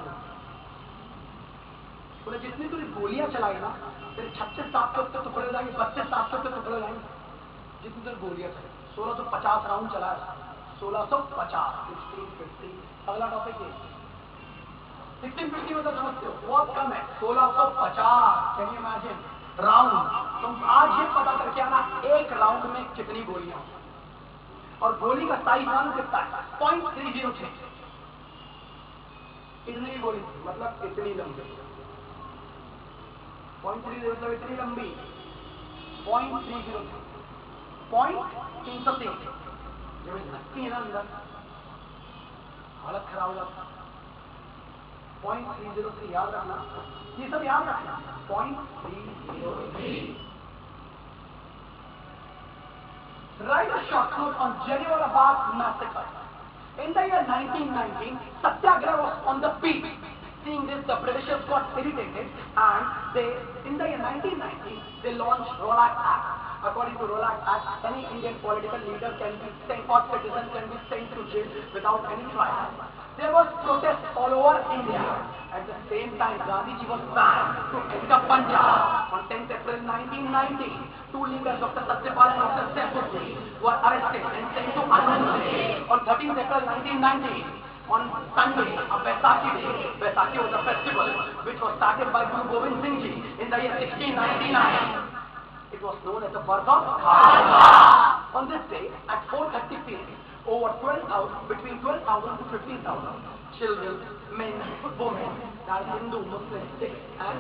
बोले जितनी तूने गोलियां चलाई ना, तेरे 3600 टुकड़े जाएंगे, 3200 टुकड़े जाएंगे। जितनी देर गोलियां चलाई 1650 राउंड चलाया, 1650, 1650। अगला टॉपिक है 1650 मतलब समझते हो बहुत कम है, 1650। Can you imagine round? तुम आज ये पता करके आना एक राउंड में कितनी गोलियां, और गोली का साइज मालूम कितना है? 0.306। इतनी गोली मतलब इतनी लंबी, 0.30 मतलब इतनी लंबी, 0.303, 0.303 जब लगती है ना अंदर हालत खराब हो जाता। 0.303 याद रखना, ये सब याद रखना। 0.303। Write a short note on Jallianwala Bagh massacre. In the year 1919, Satyagraha was on the peak. Seeing this, the Britishers got irritated, and in the year 1919, they launched Rolak Act. According to Rolak Act, any Indian political leader can be sent or citizen can be sent to jail without any trial. There was protest all over India. At the same time, Gandhiji was banned to enter Punjab. On 10th April 1990, two leaders, Dr. Satyapal and Dr. Saifuddin, were arrested and sent to unknown jail. On 13th April 1990, on Sunday, a Vaisakhi day. Vaisakhi was a festival which was started by Guru Gobind Singh Ji in the year 1699. It was known as the birth of Khalsa. On this day, at 4:30 p.m., over 12,000, between 12,000 to 15,000 children, men, women, that is Hindu, Muslim, Sikh and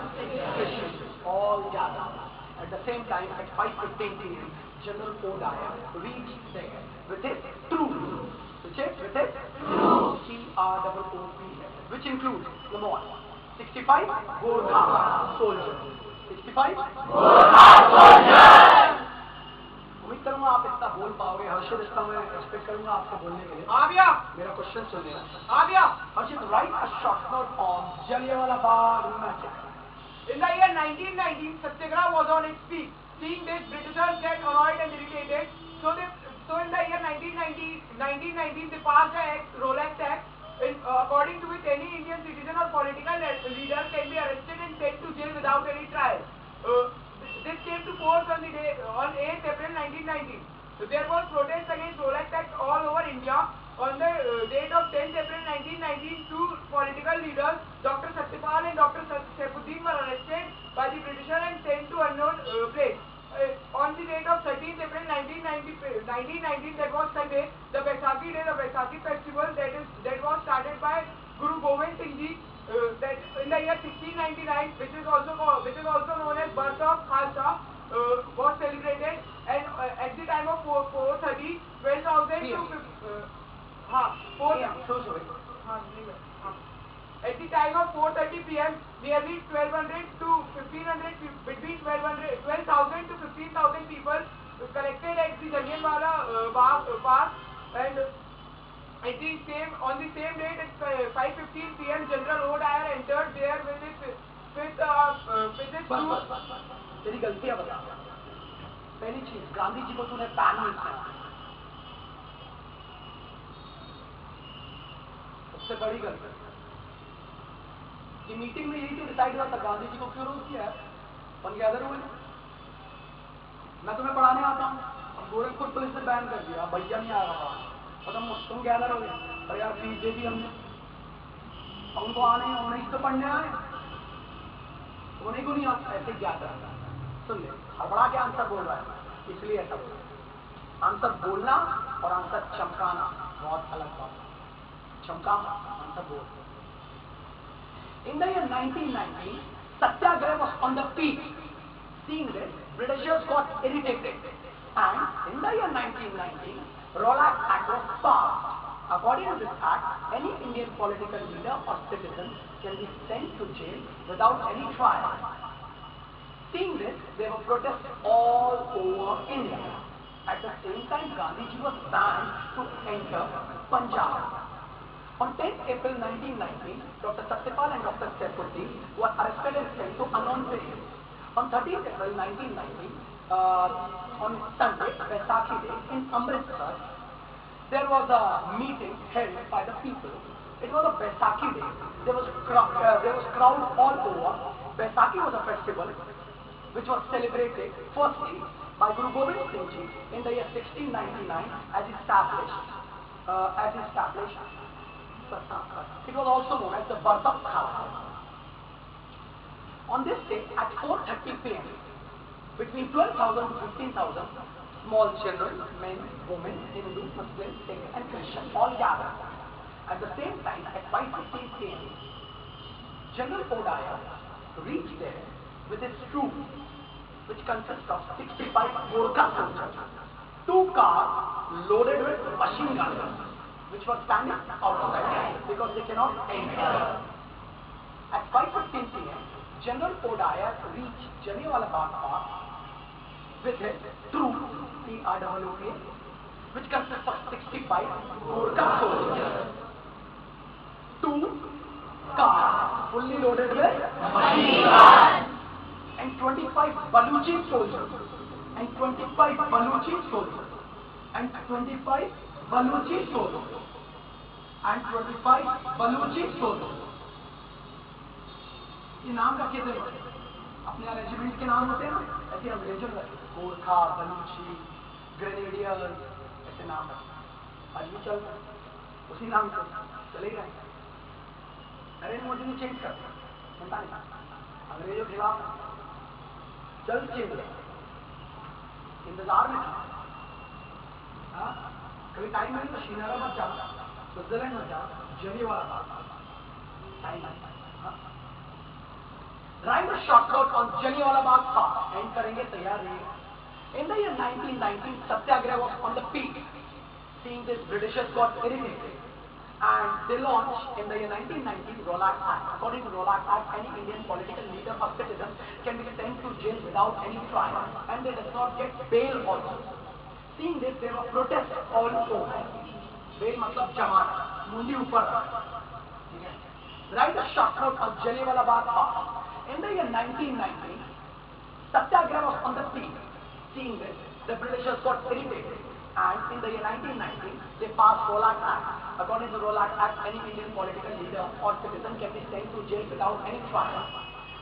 Christians, all gathered. At the same time, at 5:15 p.m., General Odaya reached there with his troops. With his TROOP, which includes number 1, 65 Gorkha soldiers. 65 Gorkha soldiers. उम्मीद करूंगा आप इतना बोल पाओगे। हर्षित, इतना मैं expect करूंगा आपसे बोलने के लिए। आ गया मेरा क्वेश्चन सुन लेना। आ गया Harshit, write a short note on Jallianwala Bagh massacre. In the year 1919, Satyagraha was on its peak. Seeing this, Britishers get annoyed and irritated. So in the year 1919, they passed the Act, Rolak Act, according to which any Indian citizen or political leader can be arrested and sent to jail without any trial. This came to force on 8th April 1919. So there was protest against Rolak Act all over India. On the date of 10th April 1919, two political leaders, Dr. Satyapal and Dr. Saifuddin, were arrested by the Britishers and sent to unknown place. On the date of 13th April 1919, that was Sunday, the Vaisakhi day, the Vaisakhi festival that was started by Guru Gobind Singh Ji, that in the year 1699, which is also known as birth of Khalsa, was celebrated, and at the time of 4:30, 12,000 to 4. At the time of 4:30 p.m., nearly 1,200 to 1,500, between 12,000 to 15,000 people collected at the Jallianwala Bagh, and on the same date at 5:15 p.m., General O'Dwyer entered there with his troops. तेरी गलतियां बता। पहली चीज, गांधी जी को तूने ban नहीं किया, सबसे बड़ी गलती। ये मीटिंग में यही तो डिसाइड हुआ था, गांधी जी को क्यों रोक किया है, अपन गैदर हुए। मैं तुम्हें पढ़ाने आता हूँ, गोरखपुर पुलिस ने बैन कर दिया, भैया नहीं आ रहा, और तुम गैदर हो गए। अरे यार फीस दे दी हमने, उनको आने उन्हें तो पढ़ने आए, उन्हें को नहीं आता, ऐसे क्या करना। सुन ले, हड़बड़ा के आंसर बोल रहा है, इसलिए ऐसा बोल रहा है। आंसर बोलना और आंसर चमकाना बहुत अलग बात है। चमकाना, आंसर बोल। In the year 1919, Satyagraha was on the peak. Seeing this, Britishers got irritated. And in the year 1919, Rowlatt Act was passed. According to this act, any Indian political leader or citizen can be sent to jail without any trial. Seeing this, there were protests all over India. At the same time, Gandhiji was banned to enter Punjab. On 10th April 1919, Dr. Satyapal and Dr. Saifuddin were arrested and sent to unknown places. On 13th April 1919, on Sunday, Vaisakhi Day, in Amritsar, there was a meeting held by the people. It was a Vaisakhi Day. There was crowd all over. Vaisakhi was a festival which was celebrated firstly by Guru Gobind Singh Ji in the year 1699 as established. It was also known as the birth of Khalsa. On this day, at 4:30 p.m., between 12,000 to 15,000 small children, men, women, Hindu, Muslim, Sikh, and Christian all gathered. At the same time, at 5:15 p.m., General O'Dwyer reached there with his troops, which consists of 65 Gorkha soldiers, 2 cars loaded with machine guns, which were standing outside because they cannot enter. At 5:15 p.m., General O'Dwyer reached Jallianwala Bagh with his troops, TROOK, which consists of 65 Gorkha soldiers, 2 cars fully loaded with machine guns, and 25 Baluchi soldiers, and 25 Baluchi soldiers, and 25 Baluchi soldiers, and 25 Baluchi soldiers. ये नाम रखे थे, अपने regiment के नाम होते हैं ना, ऐसे अंग्रेजों ने गोरखा, बलूची, ग्रेनेडियर, ऐसे नाम रखे। आज भी चल उसी नाम से चले गए। नरेंद्र मोदी ने चेंज कर दिया, पता नहीं अंग्रेजों के खिलाफ जल्द चेंज हो, इंतजार में था। कभी टाइम मिले तो श्रीनगर मत जाओ, स्विट्जरलैंड मत जाओ, जलियांवाला बाग टाइम आए। Write a short note on Jallianwala Bagh Park and करेंगे तैयार रहिए। In the year 1919, Satyagraha was on the peak. Seeing this, Britishers got irritated and they launched in the year 1919 Rowlatt Act. According to Rowlatt Act, any Indian political leader or citizen can be sent to jail without any trial, and they does not get bail also. Seeing this, there were protests all over. Bail मतलब जमानत, मुंडी ऊपर। Write a short note on Jallianwala Bagh Park. In the year 1919, Satyagraha was on the peak. Seeing this, the Britishers got irritated, and in the year 1919, they passed Rowlatt Act. According to Rowlatt Act, any Indian political leader or citizen can be sent to jail without any trial.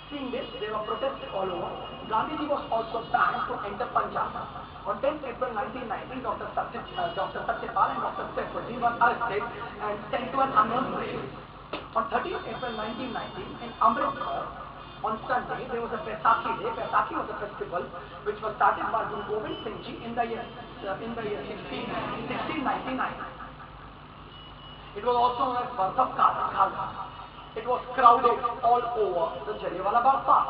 Seeing this, there were protests all over. Gandhiji was also banned to enter Punjab. On 10th April 1919, Dr. Satyapal and Dr. Saifuddin were arrested and sent to an unknown place. On 13th April 1919, in Amritsar, on Sunday, there was a Vaisakhi Day. Vaisakhi was a festival which was started by Guru Gobind Singh Ji in the year 1699. It was also known as birth of Khalsa. It was crowded all over the Jallianwala Bagh Park.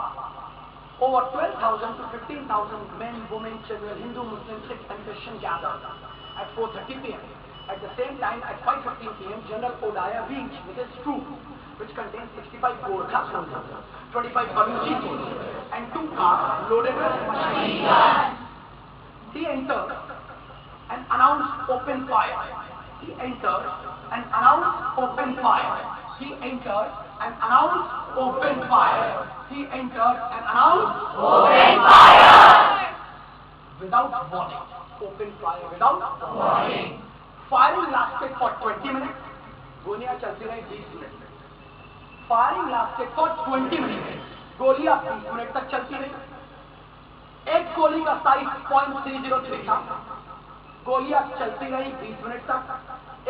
Over 12,000 to 15,000 men, women, children, Hindu, Muslim, Sikh and Christian gathered at 4:30 p.m. At the same time, at 5:15 p.m., General Odaya reached with his troop, which contained 65 Gorkha soldiers, 25 Baluchi soldiers, and 2 cars loaded with machine guns. He entered and announced open fire. He entered and announced open fire. He entered and announced open fire. He entered and announced open fire. Without warning. Open fire without warning. Firing lasted for 20 minutes. गोलियां चलती रही 20 minute. Firing lasted for 20 minutes. गोलियां 20 minute तक चलती रही. एक गोली का साइज 0.303 था. गोलियां चलती रही 20 मिनट तक.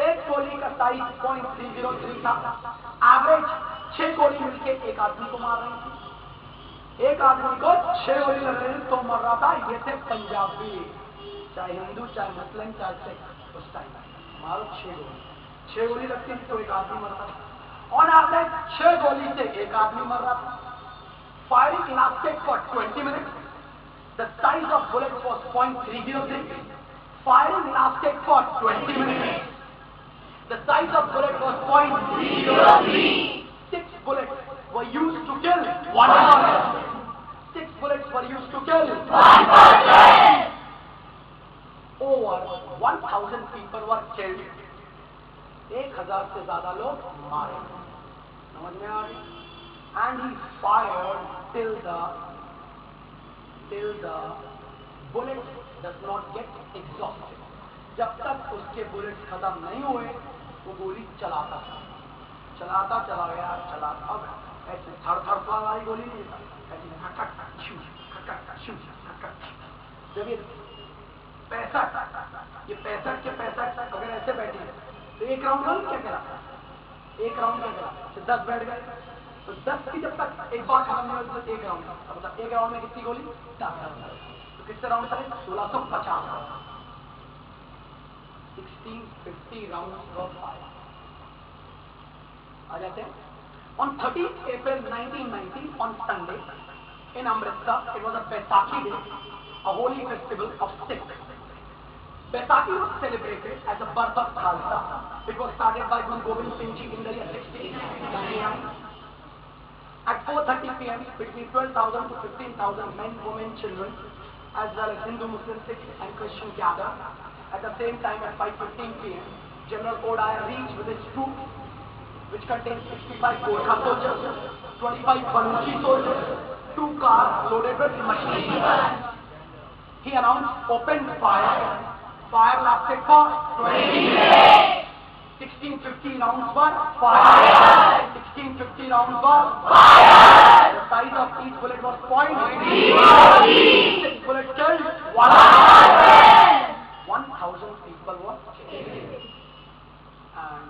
एक गोली का साइज 0.303 था. एवरेज 6 गोली मिलके एक आदमी को मार रही थी. एक आदमी को 6 गोली लग रही थी तो मर रहा था. ये थे पंजाबी, चाहे हिंदू चाहे मुस्लिम चाहे सिख. उस टाइम मारो 6 गोली लगती थी तो एक आदमी मरता था. ऑन एवरेज 6 गोली से एक आदमी मर रहा था. Firing lasted for 20 minutes. The size of bullet was 0.303. Firing lasted for 20 minutes. The size of bullet was 0.303. 6 bullets were used to kill 1 person. 6 bullets were used to kill 1 person. Over 1,000 people were killed. 1,000 से ज्यादा लोग मारे. समझ में आ रही? And he fired till the bullet does not get exhausted. जब तक उसके बुलेट खत्म नहीं हुए वो गोली चलाता चला गया. अब ऐसे थड़ वाली गोली नहीं था. ऐसे जब ये 65 के 65 अगर ऐसे बैठे तो एक राउंड में क्या करा? एक राउंड में करा तो 10 बैठ गए. तो 10 की जब तक एक बार खत्म नहीं होती तो एक राउंड. मतलब एक राउंड में कितनी गोली? 10 राउंड. तो कितने राउंड चले? 1650. 1650 राउंड वर फायर. आ जाते हैं. On 30th April 1990, on Sunday, in Amritsar, it was a Baisakhi day, a holy festival of Sikh. Baisakhi was celebrated as the birth of Khalsa. It was started by Guru Gobind Singh Ji in the year 1699. At 4:30 p.m., between 12,000 to 15,000 men, women, children, as well as Hindu, Muslim, Sikh and Christian gathered. At the same time, at 5:15 p.m., General Odaya reached with his troops, which contained 65 Gorkha soldiers, 25 Baluchi soldiers, 2 cars loaded with machine guns. He announced open fire. Fire lasted for 20 minutes. 1650 rounds were fired. 1650 rounds were fired. The size of each bullet was 0.303. 6 bullets killed 100. 1,000 people were killed and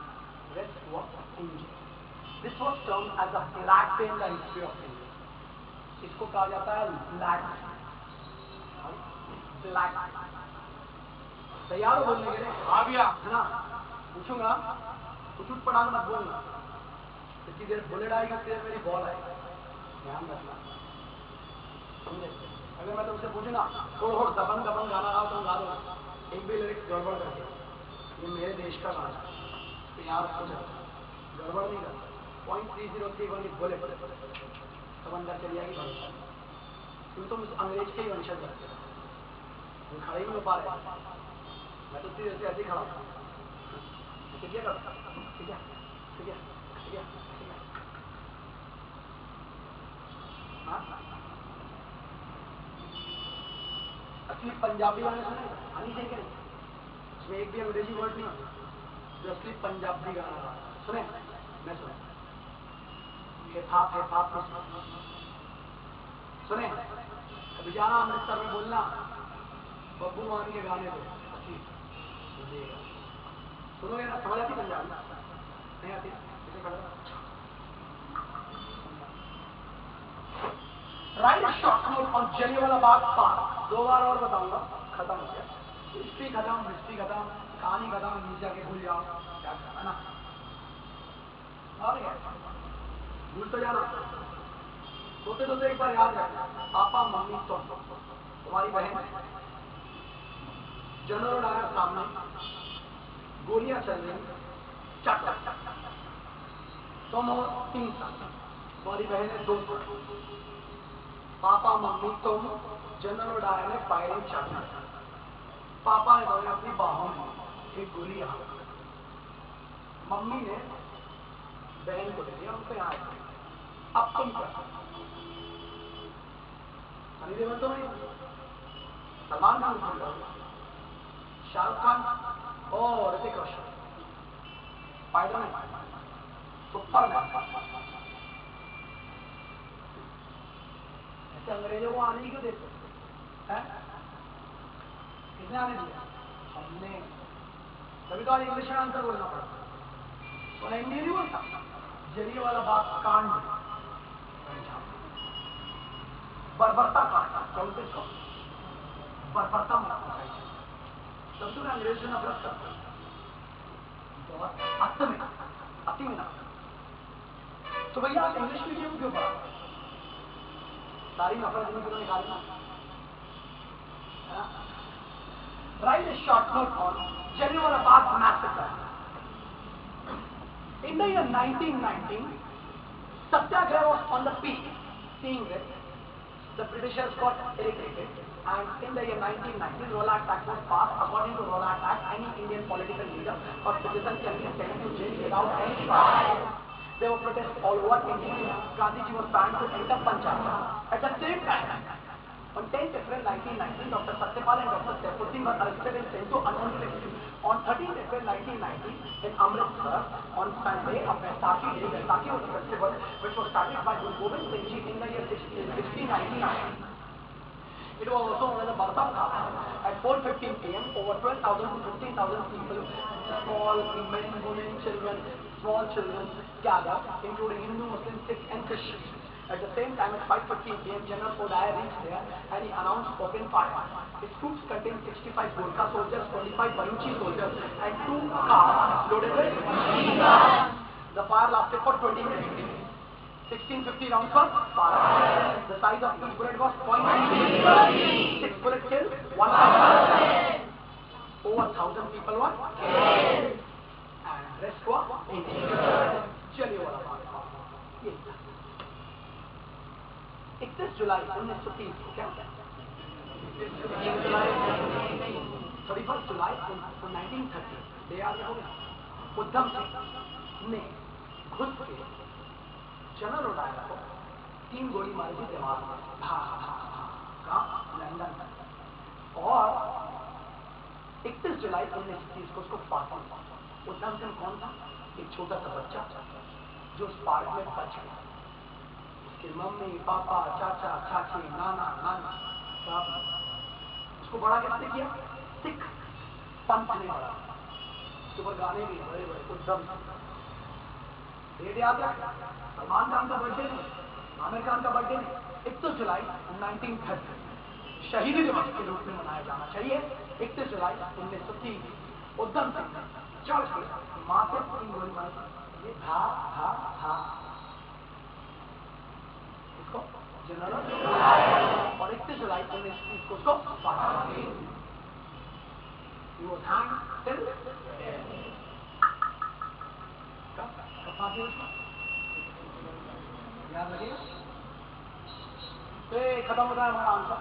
rest were injured. This was termed as the Black Day in the history of India. इसको कहा जाता है black. तैयार हो बोलने के लिए? हाँ भैया. है ना? पूछूंगा कुछ उठ पटांग मत बोलना. जितनी देर बुलेट आएगी उतनी देर मेरी बॉल आएगी. ध्यान रखना. समझे? अगर मैं तुमसे पूछूंगा थोड़ा दबंग गाना गाओ तुम गा दो. एक भी लिरिक्स गड़बड़ करके ये मेरे देश का गाना है तो याद रखो. गड़बड़ नहीं करता. 0.303 बोले तब अंदर चली जाएगी भाषा. क्योंकि तुम उस अंग्रेज के ही वंशज रखते हो. वो खड़े ही नहीं हो पा रहे. मैं तो सीधे ऐसे ही खड़ा हूँ. ठीक है. असली पंजाबी गाने सुने? आनी चाहिए नहीं. उसमें एक भी अंग्रेजी वर्ड नहीं होता. जो असली पंजाबी गाना सुने मैं सुने. हिप हॉप सुने. कभी जाना अमृतसर में बोलना बब्बू मान के गाने पे असली सुनोगे ना. समझ आती पंजाबी? नहीं आती. Right short note on Jallianwala Bagh park. 2 बार और बताऊंगा. खत्म हो गया. हिस्ट्री खत्म, कहानी खत्म. नीचे जाके भूल जाओ क्या करना ना. भूल तो जाना. सोते एक बार याद रखना. पापा मम्मी तुम्हारी बहन जनरल आया सामने गोलियां चल रही, चट चट चट, तुम हो 3 साल, तुम्हारी बहनें 2 साल, पापा मम्मी तुम, जनरल डायर ने फायरिंग चालू, पापा ने दोनों अपनी बाहों में एक गोली यहाँ, मम्मी ने बहन को दे दिया, उनको यहाँ, अब तुम क्या सनी देओल तो नहीं, सलमान खान को बोलो, शाहरुख खान और ऋतिक रोशन, स्पाइडरमैन, सुपरमैन, ऐसे अंग्रेजों को आने ही क्यों देते हैं? किसने आने दिया? हमने। कभी तो इंग्लिश में आंसर बोलना पड़ा, तो हिंदी नहीं बोलता। जलियांवाला बाग कांड, बर्बरता कांड, क्या बोलते इसको? बर्बरता मनाना चाहिए। तब तो अंग्रेजों ने नफरत करता, बहुत अति में। तो भैया आप इंग्लिश मीडियम क्यों पढ़ा? सारी नफरत इन्हीं को निकालना। Write a short note on Jallianwala Bagh massacre. In the year 1919, Satyagraha was on the peak. Seeing this, the Britishers got irritated, and in the year 1919, Rowlatt Act was passed. According to Rowlatt Act, any Indian political leader or citizen can be sent to jail without any trial. There were protests all over India. Gandhiji was banned to enter Punjab. At the same time, on 10th April 1919, Dr. Satyapal and Dr. Saifuddin were arrested and sent to unknown places. On 13th April 1919, in Amritsar, on Sunday, a Vaisakhi Day, Vaisakhi was a festival which was started by Guru Gobind Singh Ji in the year 1699. It was also known as the Bartam Khana. At 4:15 p.m., over 12,000 to 15,000 people, small men, women, children, small children, gathered, including Hindu, Muslims, Sikhs, and Christians. At the same time, at 5:15 p.m., General O'Dwyer reached there and he announced open fire. His troops contained 65 Gorkha soldiers, 25 Baluchi soldiers, and 2 cars loaded with machine guns. The fire lasted for 20 minutes. 1650 rounds were fired. The size of each bullet was .3. 6 bullets killed, 1 person. Over 1,000 people were killed, and rest were injured. Jallianwala Bagh. 31 जुलाई 1930 को क्या? 31 जुलाई 1930 day याद रखोगे? उद्धम सिंह ने घुस के general O'Dwyer को 3 गोली मारी थी दिमाग में, कहाँ? लंदन। और 31 जुलाई 1930 को उसको फांसी। उद्धम सिंह कौन था? एक छोटा सा बच्चा जो उस पार्क में बच गया। उसके मम्मी, पापा, चाचा, चाची, नाना, नानी सब उसको बड़ा किसने किया? सिख पंथ ने बड़ा। उसके ऊपर गाने भी बड़े बड़े। उद्धम डेट याद है? सलमान खान का बर्थडे नहीं, आमिर खान का बर्थडे नहीं, 31 जुलाई 1930 शहीदी दिवस के रूप में मनाया जाना चाहिए। 31 जुलाई 1930 उद्धम सिंह ने चढ़ के माथे 3 गोली मारी। ये था इसको जनरल और 31 जुलाई 1930 को उसको फांसी। वो था फांसी उसको याद रखिए। तो खत्म होता है हमारा आंसर।